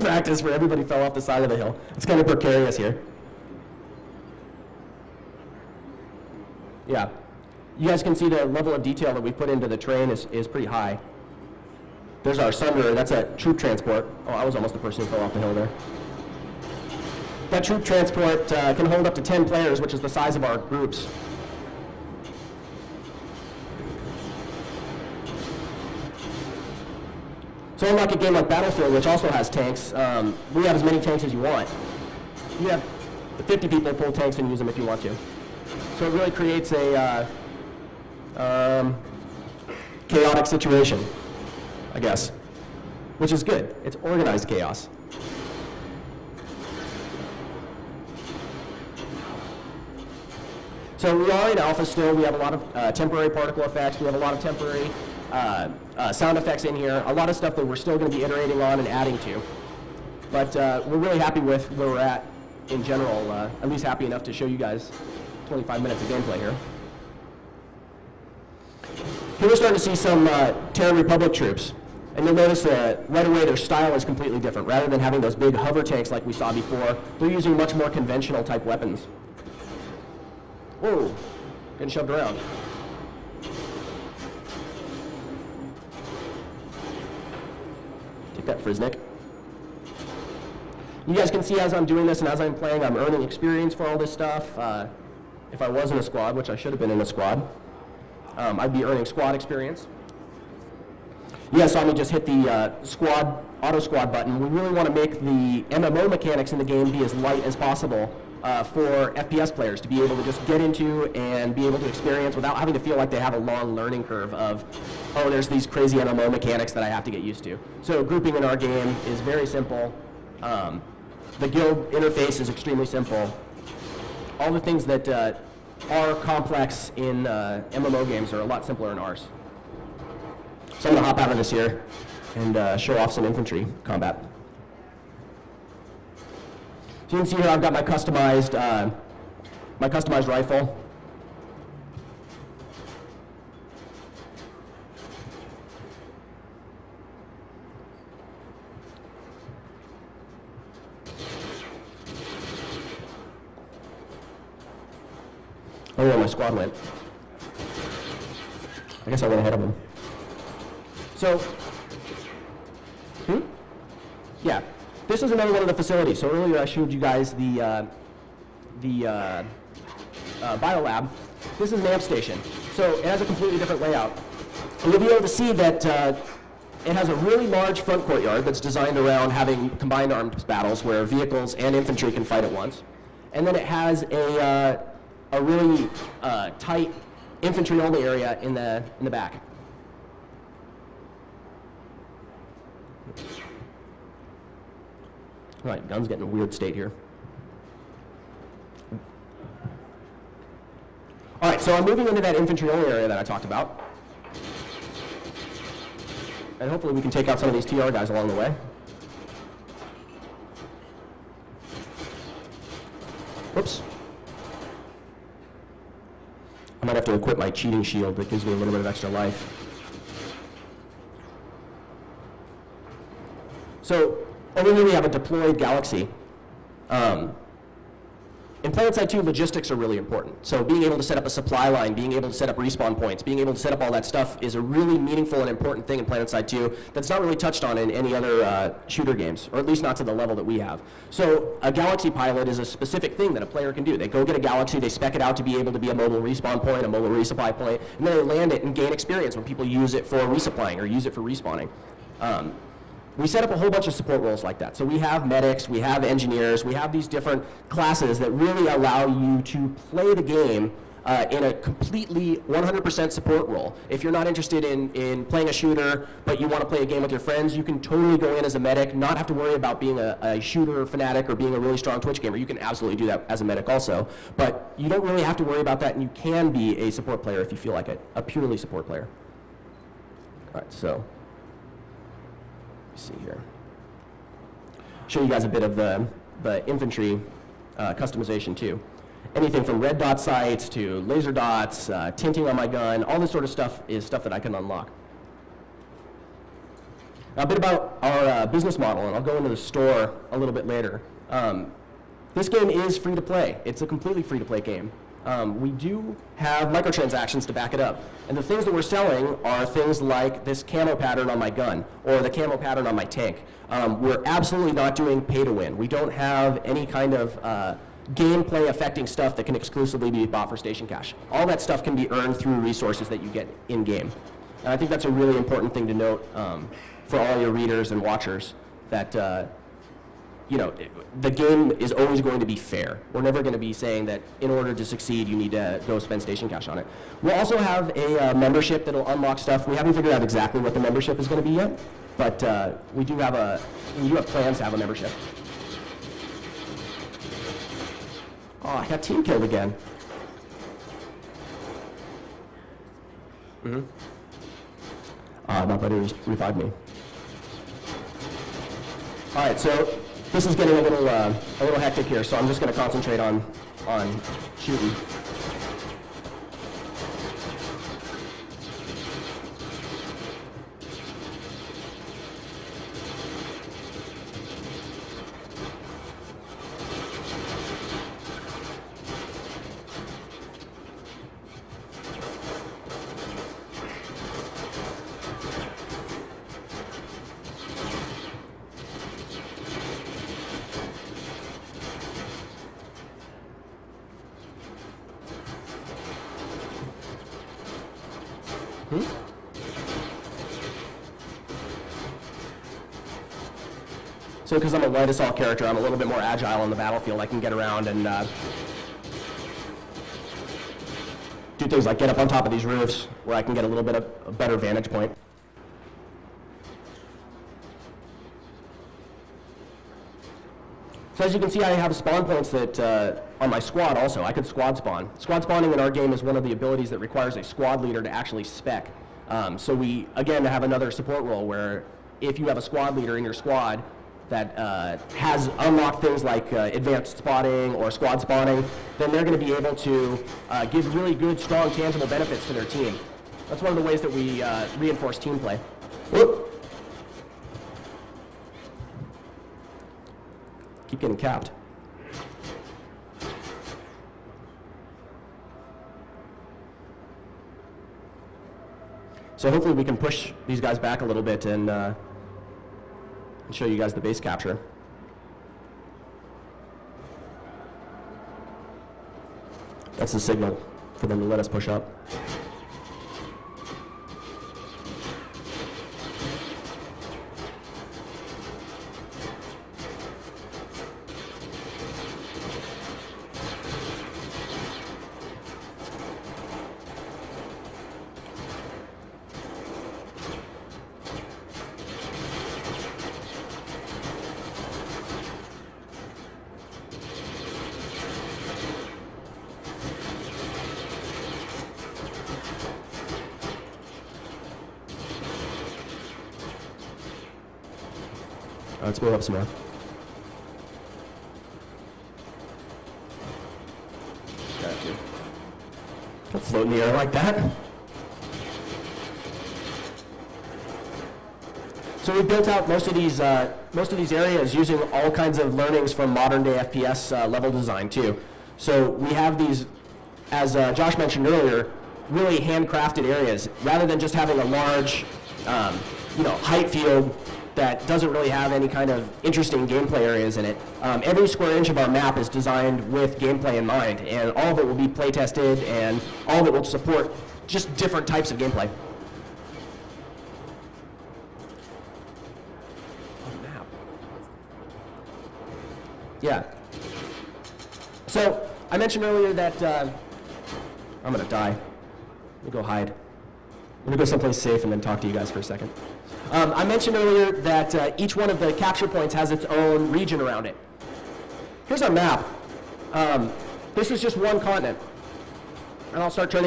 practice where everybody fell off the side of the hill. It's kind of precarious here. Yeah. You guys can see the level of detail that we put into the train is pretty high. There's our Sunderer. That's a troop transport. Oh, I was almost the person who fell off the hill there. That troop transport can hold up to 10 players, which is the size of our groups. So unlike a game like Battlefield, which also has tanks, we have as many tanks as you want. You have 50 people pull tanks and use them if you want to. So it really creates a chaotic situation, I guess, which is good. It's organized chaos. So we are in alpha still. We have a lot of temporary particle effects. We have a lot of temporary sound effects in here. A lot of stuff that we're still going to be iterating on and adding to. But we're really happy with where we're at in general, at least happy enough to show you guys 25 minutes of gameplay here. Here we're starting to see some Terran Republic troops. And you'll notice that right away their style is completely different. Rather than having those big hover tanks like we saw before, they're using much more conventional type weapons. Whoa, getting shoved around. Take that, Friznik. You guys can see as I'm doing this and as I'm playing, I'm earning experience for all this stuff. If I was in a squad, which I should have been in a squad, I'd be earning squad experience. You guys saw me just hit the auto squad button. We really want to make the MMO mechanics in the game be as light as possible for FPS players to be able to just get into and be able to experience without having to feel like they have a long learning curve of, oh, there's these crazy MMO mechanics that I have to get used to. So grouping in our game is very simple. The guild interface is extremely simple. All the things that are complex in MMO games are a lot simpler in ours. So I'm going to hop out of this here and show off some infantry combat. So you can see here I've got my customized rifle. I don't know where my squad went. I guess I went ahead of them. So, yeah, this is another one of the facilities. So earlier I showed you guys the biolab. This is an amp station. So it has a completely different layout. And you'll be able to see that it has a really large front courtyard that's designed around having combined arms battles where vehicles and infantry can fight at once. And then it has a really tight infantry-only area in the back. All right, gun's getting a weird state here. All right, so I'm moving into that infantry-only area that I talked about. And hopefully we can take out some of these TR guys along the way. Whoops. I might have to equip my cheating shield that gives me a little bit of extra life. So over here we have a deployed galaxy. In Planetside 2, logistics are really important. So being able to set up a supply line, being able to set up respawn points, being able to set up all that stuff is a really meaningful and important thing in Planetside 2 that's not really touched on in any other shooter games, or at least not to the level that we have. So a galaxy pilot is a specific thing that a player can do. They go get a galaxy, they spec it out to be able to be a mobile respawn point, a mobile resupply point, and then they land it and gain experience when people use it for resupplying or use it for respawning. We set up a whole bunch of support roles like that. So we have medics, we have engineers, we have these different classes that really allow you to play the game in a completely 100% support role. If you're not interested in playing a shooter, but you want to play a game with your friends, you can totally go in as a medic, not have to worry about being a shooter fanatic or being a really strong Twitch gamer. You can absolutely do that as a medic also. But you don't really have to worry about that, and you can be a support player if you feel like it, a purely support player. All right, so. See here. Show you guys a bit of the infantry customization too. Anything from red dot sights to laser dots, tinting on my gun, all this sort of stuff is stuff that I can unlock. A bit about our business model, and I'll go into the store a little bit later. This game is free to play. It's a completely free to play game. We do have microtransactions to back it up. And the things that we're selling are things like this camo pattern on my gun or the camo pattern on my tank. We're absolutely not doing pay to win. We don't have any kind of gameplay affecting stuff that can exclusively be bought for station cash. All that stuff can be earned through resources that you get in game. And I think that's a really important thing to note for all your readers and watchers, that you know, the game is always going to be fair. We're never going to be saying that in order to succeed, you need to go spend station cash on it. We'll also have a membership that'll unlock stuff. We haven't figured out exactly what the membership is going to be yet, but we do have plans to have a membership. Oh, I got team killed again. My buddy revived me. All right, so this is getting a little hectic here, so I'm just going to concentrate on shooting. So because I'm a light assault character, I'm a little bit more agile on the battlefield. I can get around and do things like get up on top of these roofs where I can get a little bit of a better vantage point. So as you can see, I have spawn points that on my squad also. I could squad spawn. Squad spawning in our game is one of the abilities that requires a squad leader to actually spec. So we, again, have another support role where if you have a squad leader in your squad that has unlocked things like advanced spotting or squad spawning, then they're going to be able to give really good, strong, tangible benefits to their team. That's one of the ways that we reinforce team play. Whoop. Keep getting capped. So hopefully we can push these guys back a little bit and show you guys the base capture. That's the signal for them to let us push up. Let's move up some more. Got you. Don't float in the air like that. So we've built out most of these areas using all kinds of learnings from modern day FPS level design too. So we have these, as Josh mentioned earlier, really handcrafted areas rather than just having a large, height field that doesn't really have any kind of interesting gameplay areas in it. Every square inch of our map is designed with gameplay in mind, and all of it will be play tested, and all of it will support just different types of gameplay. Map. Yeah. So I mentioned earlier that I'm gonna die. Let me go hide. I'm gonna go someplace safe and then talk to you guys for a second. I mentioned earlier that each one of the capture points has its own region around it. Here's our map. This is just one continent. And I'll start turning